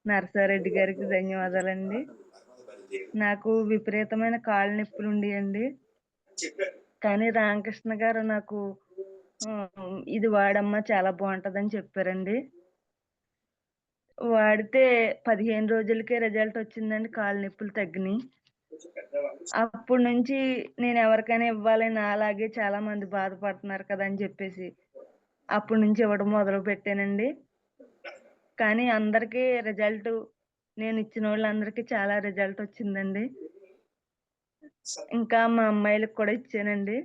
నరసారెడ్డి గారికి ధన్యవాదాలండి. నాకు విపరీతమైన కాళ్ళు నొప్పులుండేయండి. కానీ రామకృష్ణ గారు నాకు ఇది వాడమ్మా చాలా బావుంటదని చెప్పారండి. వాడితే 15 రోజులకే రిజల్ట్ వచ్చిందండి. కాళ్ళు నొప్పులు తగ్గినియి. అప్పటి నుంచి నేనెవరికైనా ఇవ్వాలి నాలాగే చాలా మంది బాధపడుతున్నారు కదా! అని చెప్పేసి అప్పటి నుంచి ఇవ్వడం మొదలుపెట్టానండి. కానీ అందరికీ నేనిచ్చినోళ్ళందరికీ చాలా రిజల్ట్ వచ్చిందండి. ఇంకా మా అమ్మాయిలకి కూడా ఇచ్చానండి.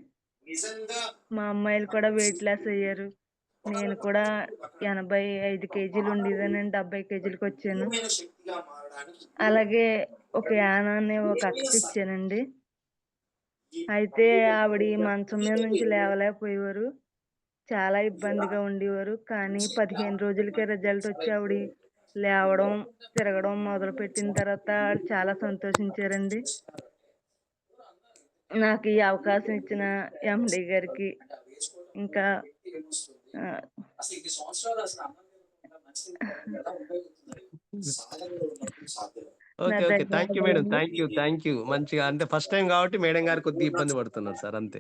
మా అమ్మాయిలు కూడా వెయిట్ లాస్ అయ్యారు. నేను కూడా 85 కేజీలు ఉండేదాన్నండి. 70 కేజీలకొచ్చాను. అలాగే ఒక యాన అనే ఒక అక్కకిచ్చానండి. అయితే ఆవిడ మంచం మీద నుంచి లేవలేకపోయేవారు. చాలా ఇబ్బందిగా ఉండేవారు. కానీ 15 రోజులకే రిజల్ట్ వచ్చి ఆవిడ లేవడం, తిరగడం మొదలుపెట్టిన తర్వాత ఆవిడ చాలా సంతోషించారండి. నాకు ఈ అవకాశం ఇచ్చిన ఎండీ గారికి, ఇంకా ఆహ్, నా okay. Okay. Thank you madam. ధన్యవాదాలండి. Thank you. మంచిగా అంటే ఫస్ట్ టైమ్ గాబట్టి మేడం గారు కొద్దిగా ఇబ్బంది పడుతున్నారు సార్ అంతే.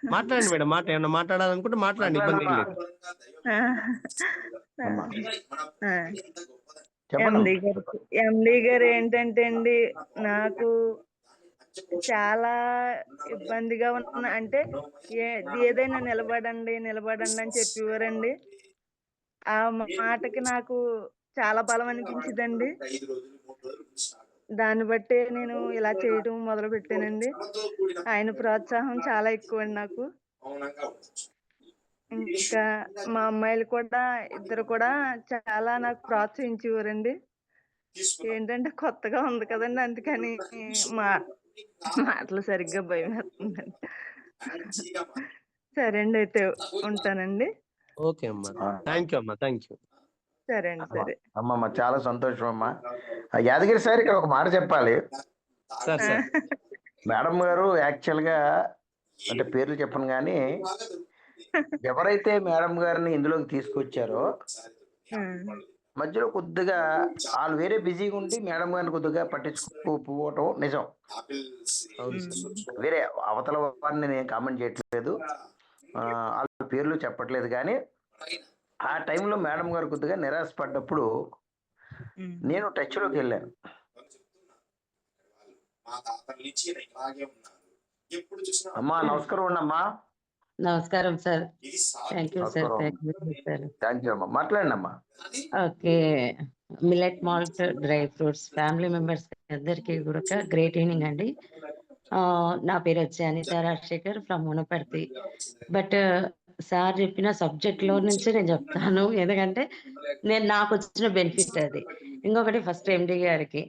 మాట్లాడండి మేడం. ఏమన్నా మాట్లాడాలనుకుంటే మాట్లాడండి. ఇబ్బందేం మాట్లాడమ్మా. లేదు. ఆ! ఆ! అమ్మా. ఆ! చెప్పండమ్మా. చెప్పండి. ఎండీ గారు ఏంటంటే అండి, నాకు చాలా ఇబ్బందిగా అంటే ఏ ఏదైనా నిలబడండి అని చెప్పేవారండి. ఆ మాటకి నాకు చాలా బలం అనిపించిదండి. దాన్ని బట్టే నేను ఇలా చేయటం మొదలుపెట్టానండి. ఆయన ప్రోత్సాహం చాలా ఎక్కువండి నాకు. ఇంకా మా అమ్మాయిలు కూడా ఇద్దరు కూడా చాలా నాకు ప్రోత్సహించేవారండి. ఏంటంటే కొత్తగా ఉంది కదండీ! అందుకని మా మాటలు సరిగ్గా భయమేత్తందండి. సరే అండి. అయితే ఉంటానండి. ఓకే అమ్మా. ఆ! Thank you. సరే అండి. అమ్మా. సరే. అమ్మమ్మ చాలా సంతోషం అమ్మా. యాదగిరి సార్ ఇక్కడ ఒక మాట చెప్పాలి. సార్ ఆ! సార్. మేడం గారు యాక్చువల్‌గా అంటే పేర్లు చెప్పను గానీ, ఎవరైతే మేడం గారిని ఇందులోకి తీసుకొచ్చారో, హ్మ్. మధ్యలో కొద్దిగా ఆళ్ళు వేరే బిజీగా ఉండి మేడం గారిని కొద్దిగా పట్టించుకోకపోవటం నిజం. అవును సార్. హ్మ్. వేరే అవతల వారిని నేను కామెంట్ చేయట్లేదు. ఆళ్ళ పేర్లు చెప్పట్లేదు గానీ, ఆ టైంలో మేడం గారు కొద్దిగా నిరాశ పడ్డప్పుడు హ్మ్. నేను టచ్‌లోకెళ్ళాను. అమ్మా నమస్కారం అండమ్మా. నమస్కారం సార్. Thank you sir. నమస్కారం. Thank you sir. Thank you అమ్మా. మాట్లాడండమ్మా. Okay. Millet malt, dry fruits family members అందరికీ గూడక గ్రేట్ ఈవెనింగ్ అండి. నా పేరొచ్చి Anitha Rajasekhar from Munaparthi. But sir చెప్పిన సబ్జెక్ట్‌లో నుంచే నేను చెప్తాను. ఎందుకంటే నాకొచ్చిన బెనిఫిట్ అది. ఇంకొకటి ఫస్ట్ ఎండీ గారికి.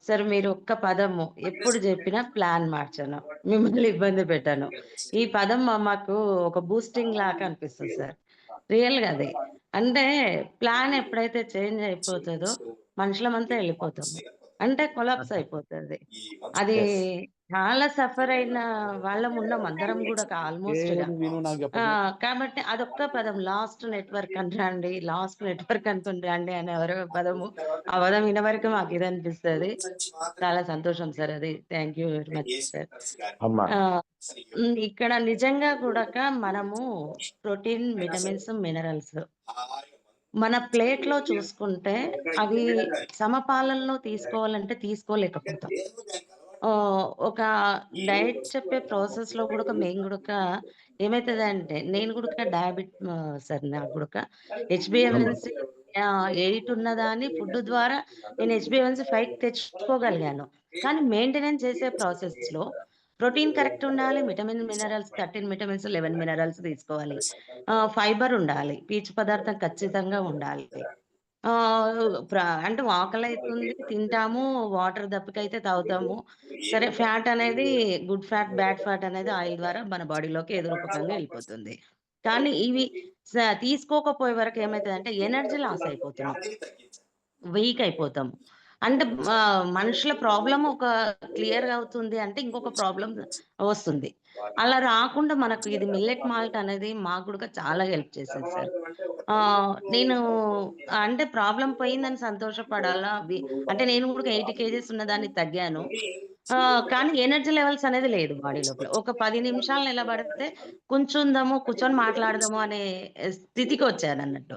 సార్ మీరు ఒక్క పదము ఎప్పుడు చెప్పినా ప్లాన్ మార్చను. మిమ్మల్ని ఇబ్బంది పెట్టను. ఈ పదం మాకు ఒక బూస్టింగ్ లాగా అనిపిస్తది సార్. రియల్‌గా అది. అంటే ప్లాన్ ఎప్పుడైతే చేంజ్ అయిపోతదో మనుషులమంతా ఎళ్ళిపోతాము. అంటే కొలాప్స్ అయిపోతది. అది యెస్. చాలా సఫర్ అయిన వాళ్ళమున్నాం అందరం గూడా ఆల్‌మోస్ట్‌గా. కాబట్టి అదొక్క పదం లాస్ట్ నెట్‌వర్క్ అని రండి, లాస్ట్ నెట్‌వర్క్ అనుకుని రండి అనే పదము. ఆ పదం వినే వరకు మాకిదనిపిస్తది. చాలా సంతోషం సార్ అది. Thank you very much sir. అమ్మా. ఇక్కడ నిజంగా కూడాక మనము ప్రోటీన్, విటమిన్స్, మినరల్స్ మన ప్లేట్‌లో చూసుకుంటే అవి సమపాలనలో తీసుకోవాలంటే తీసుకోలేకపోతాం. ఒక డైట్ చెప్పే ప్రాసెస్‌లో గూడక మేము గూడక ఏమైతదంటే నేను గూడక సార్ నాకు గూడక హెచ్‌బీఎవన్సీ 8 ఉన్నదాన్ని ఫుడ్ ద్వారా నేను హెచ్‌బీఎవన్సీ 5 తెచ్చుకోగలిగాను. కానీ మెయింటెనెన్స్ చేసే ప్రాసెస్‌లో ప్రోటీన్ కరెక్ట్ ఉండాలి. మినరల్స్ 13 విటమిన్స్, 11 మినరల్స్ తీసుకోవాలి. ఫైబర్ ఉండాలి. పీచు పదార్థం ఖచ్చితంగా ఉండాలి. ఆహ్, ప్ర అంటే ఆకలైతుంది తింటాము. వాటర్ దప్పికైతే తాగుతాము. సరే ఫ్యాట్ అనేది గుడ్ ఫ్యాట్, బ్యాడ్ ఫ్యాట్ అనేది ఆయిల్ ద్వారా మన బాడీలోకి ఏదో రూపకంగా ఎళ్ళిపోతుంది. కానీ ఇవి తీసుకోకపోయే వరకు ఏమైతదంటే ఎనర్జీ లాస్ అయిపోతున్నాం. వీక్ అయిపోతాం. అంటే మనుషుల ప్రాబ్లమ్ ఒక క్లియర్‌గా అవుతుంది అంటే ఇంకొక ప్రాబ్లమ్ వస్తుంది. అలా రాకుండా మనకు ఇది మిల్లెట్ మాల్ట్ అనేది మాకు కూడా చాలా హెల్ప్ చేసేది సార్. నేను అంటే ప్రాబ్లమ్ పోయిందని సంతోషపడాలా? అంటే నేను కూడా 80 కేజెస్ ఉన్నదాన్ని తగ్గాను. కానీ ఎనర్జీ లెవెల్స్ అనేది లేదు బాడీ లోపల. ఒక 10 నిమిషాలు నిలబడితే కూర్చుందాము, కూర్చొని మాట్లాడదాము అనే స్థితికొచ్చానన్నట్టు.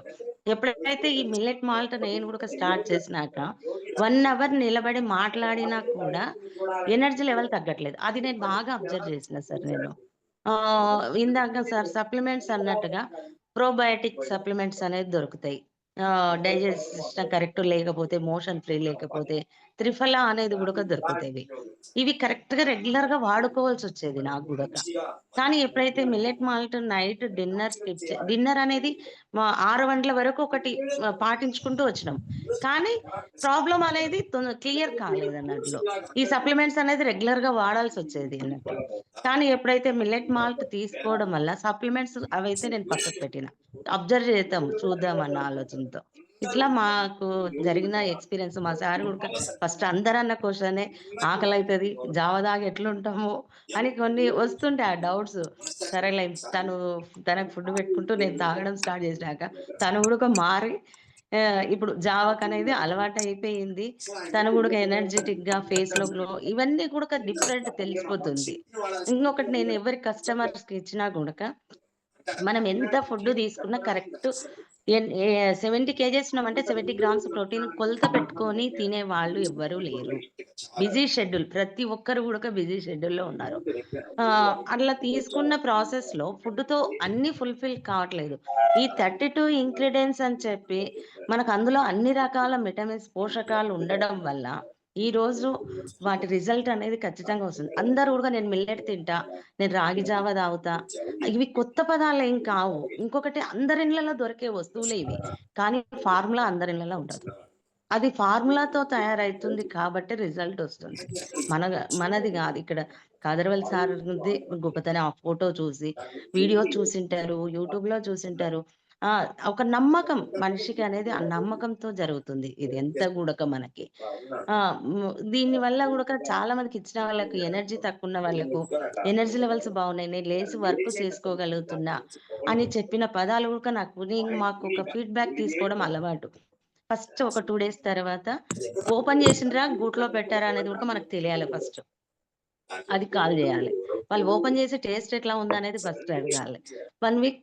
ఎప్పుడైతే ఈ మిల్లెట్ మాల్ట్ నేను గూడా స్టార్ట్ చేసినాక 1 అవర్ నిలబడి మాట్లాడినా కూడా ఎనర్జీ లెవెల్ తగ్గట్లేదు. అది నేను బాగా అబ్జర్వ్ చేసిన సార్ నేను. ఇందాక సార్ సప్లిమెంట్స్ అన్నట్టుగా ప్రోబయోటిక్ సప్లిమెంట్స్ అనేది దొరుకుతాయి. డైజెస్ట్ సిస్టమ్ కరెక్ట్ లేకపోతే, మోషన్ ఫ్రీ లేకపోతే త్రిఫల అనేది గూడా దొరుకుతవి. ఇవి కరెక్ట్‌గా రెగ్యులర్‌గా వాడుకోవాల్సొచ్చేది నాకు గూడక. కానీ ఎప్పుడైతే millet malt night dinner skip dinner అనేది 6 గంటల వరకు ఒకటి పాటించుకుంటూ వచ్చినాం. కానీ ప్రాబ్లమ్ అనేది క్లియర్ కాలేదన్నట్లు. ఈ సప్లిమెంట్స్ అనేది రెగ్యులర్‌గా వాడాల్సొచ్చేది అన్నట్టు. కానీ ఎప్పుడైతే మిల్లెట్ మాల్ట్ తీసుకోవడం వల్ల సప్లిమెంట్స్ అవైతే నేను పక్కకు పెట్టిన. అబ్జర్వ్ చూద్దామన్న ఆలోచనతో. ఇట్లా మాకు జరిగిన ఎక్స్‌పీరియన్స్ మా సార్ గూడా ఫస్ట్ అందరన్న క్వెషనే ఆకలైతది, జావ తాగి ఎట్లుంటాము అని కొన్ని వస్తుంటాయి ఆ డౌట్స్. సరేలే తనకు ఫుడ్ పెట్టుకుంటూ నేను తాగడం స్టార్ట్ చేసినాక తను గూడా మారి ఇప్పుడు జావకనేది అలవాటయిపోయింది. తను గూడా ఎనర్జిటిక్‌గా ఫేస్‌లో గ్లో ఇవన్నీ కూడా డిఫరెంట్ తెలిసిపోతుంది. ఇంకొకటి నేను ఎవరి కస్టమర్స్‌కి ఇచ్చినా గూడక మనం ఎంత ఫుడ్ తీసుకున్నా కరెక్ట్ 70 కేజెస్ ఉన్నామంటే 70 గ్రామ్స్ ప్రోటీన్ కొలత పెట్టుకొని తినేవాళ్ళు ఎవ్వరూ లేరు. Busy schedule. ప్రతి ఒక్కరు గూడా బిజీ షెడ్యూల్‌లో ఉన్నారు. అట్లా తీసుకున్న ప్రాసెస్‌లో ఫుడ్‌తో అన్నీ ఫుల్‌ఫిల్ కావట్లేదు. ఈ 32 ఇంగ్రీడియెంట్స్ అని చెప్పి మనకు అందులో అన్ని రకాల విటమిన్స్, పోషకాలు ఉండడం వల్ల ఈరోజు వాటి రిజల్ట్ అనేది ఖచ్చితంగా వస్తుంది. అందరూ గూడా నేను మిల్లెట్ తింటా, నేను రాగి జావ తాగుతా. ఇవి కొత్త పదాలేం కావు. ఇంకొకటి అందరి ఇళ్లలో దొరికే వస్తువులే ఇవి. కానీ ఫార్ములా అందరి ఇళ్లలో ఉండదు. అది ఫార్ములాతో తయారైతుంది కాబట్టి రిజల్ట్ ఒస్తుంది. మనది గాదు. ఇక్కడ కాదర్వల్లి సార్‌ది గొప్పతనం ఆ ఫోటో చూసి, వీడియో చూసింటారు, యూట్యూబ్‌లో చూసింటారు. ఆ! ఒక నమ్మకం మనిషికి అనేది ఆ నమ్మకంతో జరుగుతుంది. ఇది ఎంత గూడక మనకి. దీని వల్ల గూడక చాలా మందికి ఇచ్చిన వాళ్ళకి ఎనర్జీ తక్కువున్న వాళ్ళకు ఎనర్జీ లెవెల్స్ బాగున్నాయి. నేను లేసి వర్క్ చేసుకోగలుగుతున్నా అని చెప్పిన పదాలు గూడక మాకు ఒక ఫీడ్‌బ్యాక్ తీసుకోవడం అలవాటు. ఫస్ట్ ఒక 2 డేస్ తర్వాత ఓపెన్ చేసిండ్రా, గూట్లో పెట్టారా అనేది గూడా మనకు తెలియాలి ఫస్ట్. అది కాల్ జేయాలి. వాళ్ళు ఓపెన్ చేసి టేస్ట్ ఎట్లా ఉందనేది ఫస్ట్ అడగాలి. 1 వీక్